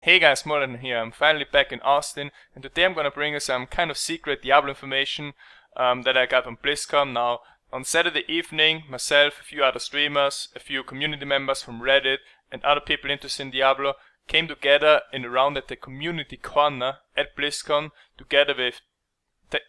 Hey guys, Moldran here. I'm finally back in Austin, and today I'm gonna bring you some kind of secret Diablo information that I got on BlizzCon. Now, on Saturday evening, myself, a few other streamers, a few community members from Reddit, and other people interested in Diablo came together in a round at the community corner at BlizzCon, together with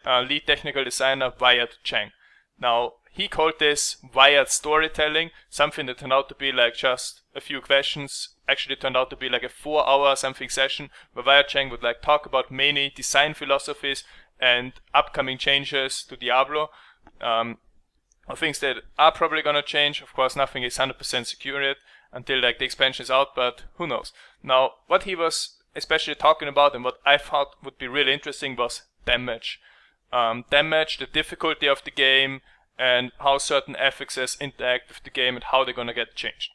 lead technical designer Wyatt Cheng. Now, he called this Wyatt storytelling, something that turned out to be like just a few questions. Actually turned out to be like a 4-hour something session where Wyatt Cheng would like talk about many design philosophies and upcoming changes to Diablo, or things that are probably gonna change. Of course, nothing is 100% secure yet until like the expansion is out, but who knows. Now, what he was especially talking about and what I thought would be really interesting was damage. Damage, the difficulty of the game, and how certain affixes interact with the game and how they're gonna get changed.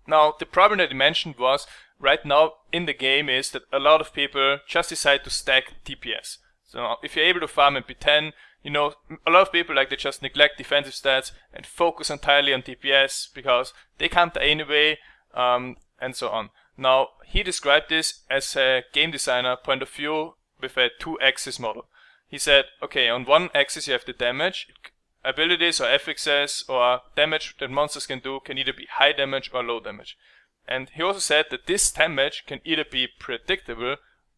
Now, the problem that he mentioned was, right now in the game is that a lot of people just decide to stack DPS. So if you're able to farm in P10, you know, a lot of people like they just neglect defensive stats and focus entirely on DPS because they counter anyway, and so on. Now, he described this as a game designer point of view with a 2-axis model. He said, okay, on one axis you have the damage, abilities or affixes or damage that monsters can do can either be high damage or low damage. And he also said that this damage can either be predictable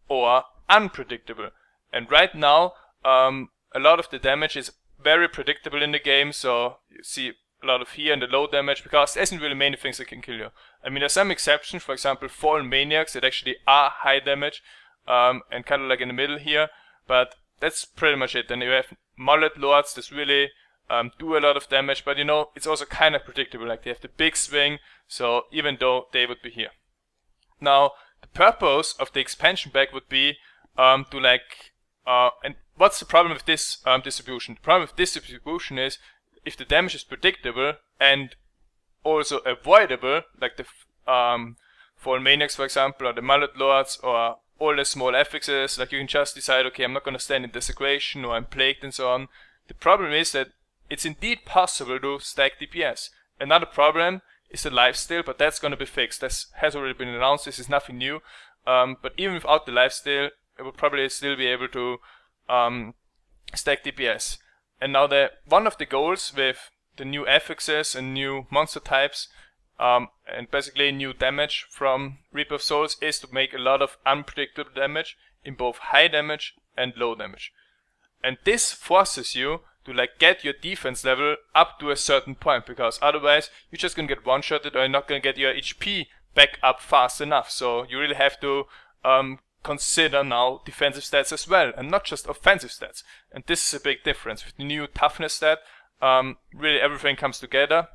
or unpredictable. And right now, a lot of the damage is very predictable in the game, so you see a lot of here and the low damage because there isn't really many things that can kill you. I mean, there's some exceptions, for example, fallen maniacs that actually are high damage, and kind of like in the middle here, but that's pretty much it. Then you have mullet lords that really do a lot of damage, but you know, it's also kind of predictable, like they have the big swing, so even though they would be here. Now, the purpose of the expansion pack would be to like, and what's the problem with this distribution? The problem with this distribution is, if the damage is predictable and also avoidable, like the fallen maniacs for example, or the mullet lords, or all the small affixes, like you can just decide, okay, I'm not going to stand in desecration or I'm plagued and so on. The problem is that it's indeed possible to stack DPS. Another problem is the lifesteal, but that's going to be fixed. This has already been announced, this is nothing new. But even without the lifesteal, it would probably still be able to stack DPS. And now one of the goals with the new affixes and new monster types, and basically new damage from Reaper of Souls, is to make a lot of unpredictable damage in both high damage and low damage. And this forces you to like get your defense level up to a certain point, because otherwise you're just gonna get one-shotted or you're not gonna get your HP back up fast enough. So you really have to consider now defensive stats as well, and not just offensive stats. And this is a big difference. With the new toughness stat, really everything comes together.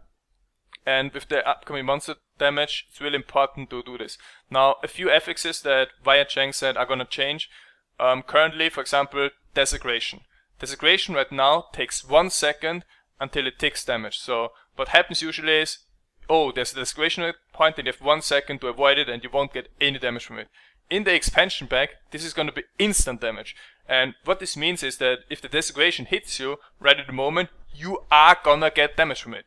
And with the upcoming monster damage, it's really important to do this. Now, a few affixes that Wyatt Cheng said are gonna change. Currently, for example, desecration. Desecration right now takes 1 second until it takes damage. So what happens usually is, oh, there's a desecration point and you have 1 second to avoid it and you won't get any damage from it. In the expansion pack, this is going to be instant damage. And what this means is that if the desecration hits you right at the moment, you are gonna get damage from it.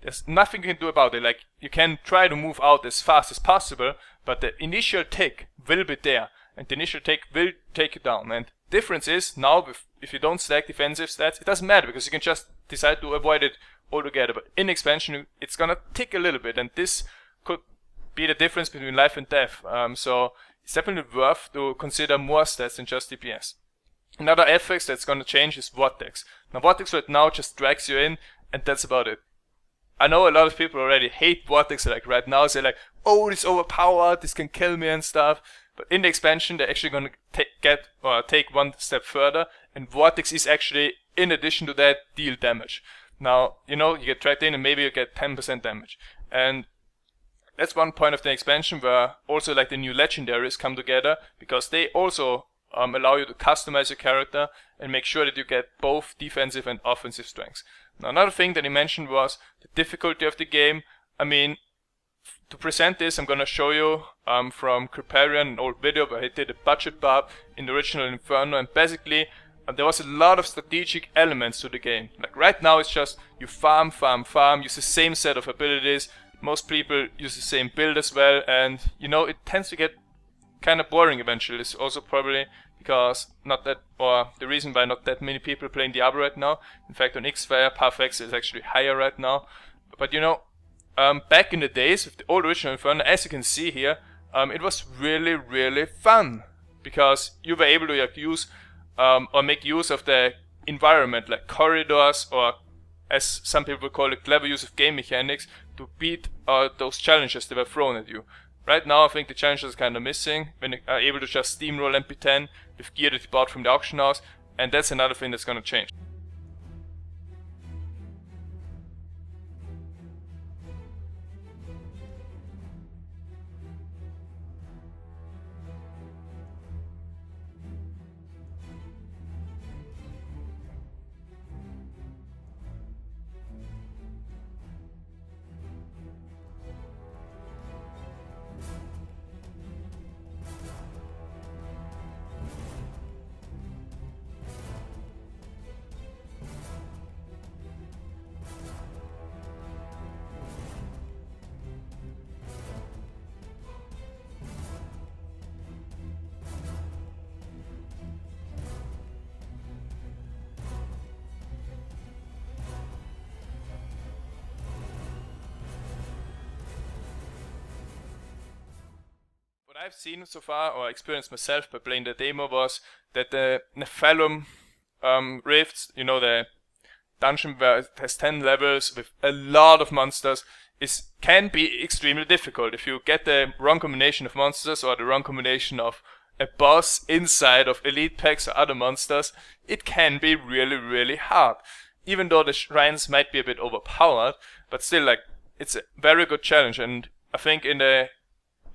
There's nothing you can do about it. Like, you can try to move out as fast as possible, but the initial tick will be there, and the initial tick will take you down. And difference is, now if you don't stack defensive stats, it doesn't matter because you can just decide to avoid it altogether. But in expansion, it's gonna tick a little bit, and this could be the difference between life and death. So it's definitely worth to consider more stats than just DPS. Another affix that's gonna change is Vortex. Now, Vortex right now just drags you in, and that's about it. I know a lot of people already hate Vortex, like right now, they're like, oh, this is overpowered, this can kill me and stuff. But in the expansion, they're actually gonna take one step further, and Vortex is actually, in addition to that, deal damage. Now, you know, you get dragged in and maybe you get 10% damage. And that's one point of the expansion where also like the new legendaries come together, because they also allow you to customize your character and make sure that you get both defensive and offensive strengths. Now, another thing that he mentioned was the difficulty of the game. I mean, to present this, I'm gonna show you from Kriparian, an old video where he did a budget barb in the original Inferno, and basically there was a lot of strategic elements to the game. Like right now it's just you farm, use the same set of abilities, most people use the same build as well, and you know, it tends to get kind of boring eventually. It's also probably because the reason why not that many people playing Diablo right now. In fact, on Xfire, Affixes is actually higher right now. But you know, back in the days with the old original Inferno, as you can see here, it was really fun because you were able to use or make use of the environment, like corridors, or as some people call it, clever use of game mechanics to beat those challenges that were thrown at you. Right now I think the challenges are kind of missing when you are able to just steamroll MP10 with gear that you bought from the auction house, and that's another thing that's going to change. What I've seen so far, or experienced myself by playing the demo, was that the Nephalum rifts, you know, the dungeon where it has 10 levels with a lot of monsters, can be extremely difficult. If you get the wrong combination of monsters or the wrong combination of a boss inside of elite packs or other monsters, it can be really hard. Even though the shrines might be a bit overpowered, but still, like, it's a very good challenge. And I think in the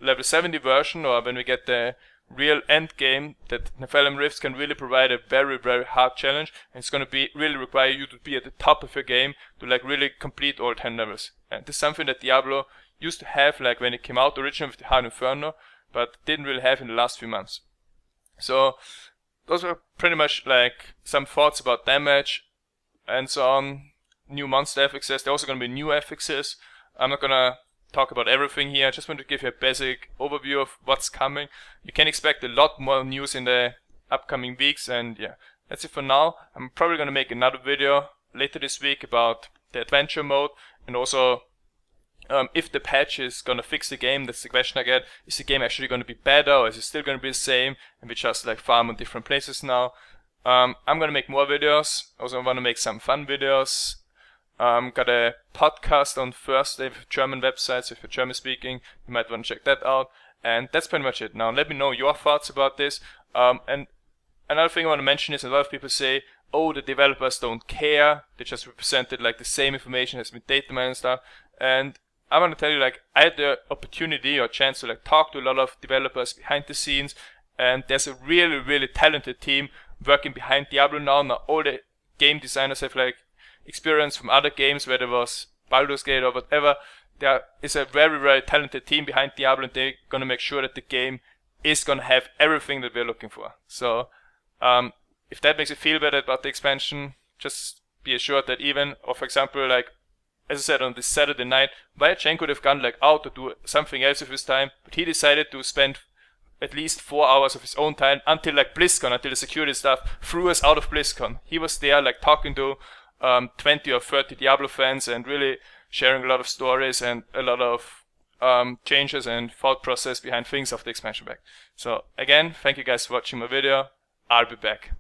level 70 version, or when we get the real end game, that Nephalum Rifts can really provide a very hard challenge, and it's going to really require you to be at the top of your game to like really complete all 10 levels. And this is something that Diablo used to have like when it came out originally with the Hard Inferno, but didn't really have in the last few months. So those were pretty much like some thoughts about damage and so on. New monster affixes. There are also going to be new affixes. I'm not going to talk about everything here. I just want to give you a basic overview of what's coming. You can expect a lot more news in the upcoming weeks, and yeah, that's it for now. I'm probably going to make another video later this week about the adventure mode, and also if the patch is going to fix the game. That's the question I get. Is the game actually going to be better, or is it still going to be the same and we just like farm on different places now? I'm going to make more videos. Also I want to make some fun videos. Got a podcast on Thursday with German websites. If you're German speaking, you might want to check that out. And that's pretty much it. Now let me know your thoughts about this. And another thing I want to mention is a lot of people say, oh, the developers don't care. They just represented like the same information as with data mine and stuff. And I want to tell you, like, I had the opportunity or chance to like talk to a lot of developers behind the scenes, and there's a really talented team working behind Diablo now. Now all the game designers have like experience from other games, whether it was Baldur's Gate or whatever. There is a very talented team behind Diablo, and they're gonna make sure that the game is gonna have everything that we're looking for. So if that makes you feel better about the expansion, just be assured that even, or for example, like as I said, on this Saturday night, Wyatt Cheng could have gone like out to do something else with his time, but he decided to spend at least 4 hours of his own time until like BlizzCon, until the security staff threw us out of BlizzCon. He was there like talking to 20 or 30 Diablo fans and really sharing a lot of stories and a lot of changes and thought process behind things of the expansion pack. So again, thank you guys for watching my video. I'll be back.